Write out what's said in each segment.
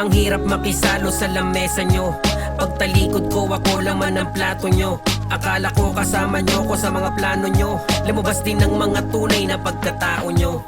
Ang hirap makisalo sa lamesa nyo. Pagtalikod ko, ako laman ang plato nyo. Akala ko kasama nyo ko sa mga plano nyo. Lumabas din ang mga tunay na pagkatao nyo.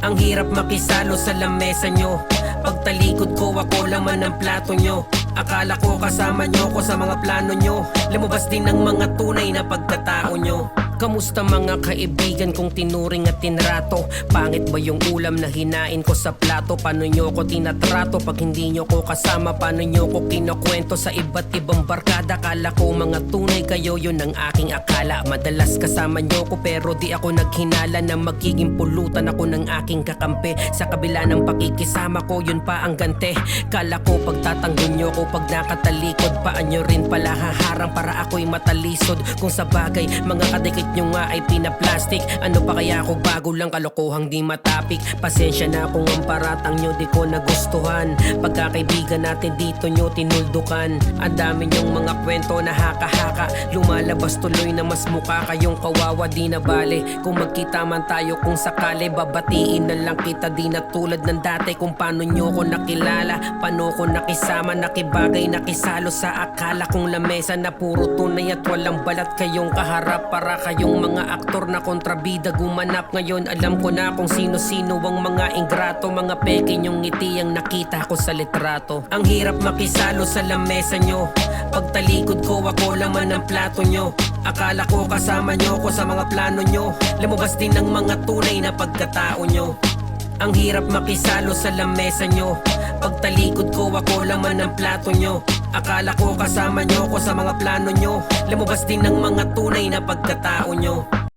Ang hirap makisalo sa lamesa nyo. Pagtalikod ko, ako laman ang plato nyo. Akala ko kasama nyo ko sa mga plano nyo. Lumabas din ang mga tunay na pagkatao nyo. Kamusta mga kaibigan kong tinuring at tinrato? Pangit ba yung ulam na hinain ko sa plato? Paano nyo ko tinatrato pag hindi nyo ko kasama? Paano nyo ko kinukwento sa iba't ibang barkada? Kala ko mga tunay kayo, yun ang aking akala. Madalas kasama nyo ko pero di ako naghinala na magiging pulutan ako ng aking kakampi. Sa kabila ng pakikisama ko, yun pa ang gante. Kala ko pagtatanggol nyo ko pag nakatalikod, paan nyo rin pala haharang para ako'y matalisod. Kung sa bagay, mga kadikit nyo nga ay pinaplastic. Ano pa kaya ako, bago lang, kalokohang di matapik. Pasensya na kung ang paratang nyo di ko nagustuhan. Pagkakaibigan natin dito nyo tinuldukan. Ang dami nyong mga kwento na haka-haka. Lumalabas tuloy na mas mukha kayong kawawa, di na bale. Kung magkita man tayo kung sakali, babatiin na lang kita, di na tulad ng dati. Kung paano nyo ko nakilala, paano ko nakisama, nakibagay, nakisalo sa akala kong lamesa na puro tunay at walang balat. Kayong kaharap para kayong mga aktor na kontrabida gumanap. Ngayon alam ko na kung sino-sino ang mga ingrato. Mga peke nyong ngiti ang nakita ko sa litrato. Ang hirap makisalo sa lamesa nyo. Pagtalikod ko, ako laman ang plato nyo. Akala ko kasama nyo ko sa mga plano nyo. Lumabas din ang mga tunay na pagkatao nyo. Ang hirap makisalo sa lamesa nyo. Pagtalikod ko, ako laman ang plato nyo. Akala ko kasama nyo ko sa mga plano nyo. Lumabas din ang mga tunay na pagkatao nyo.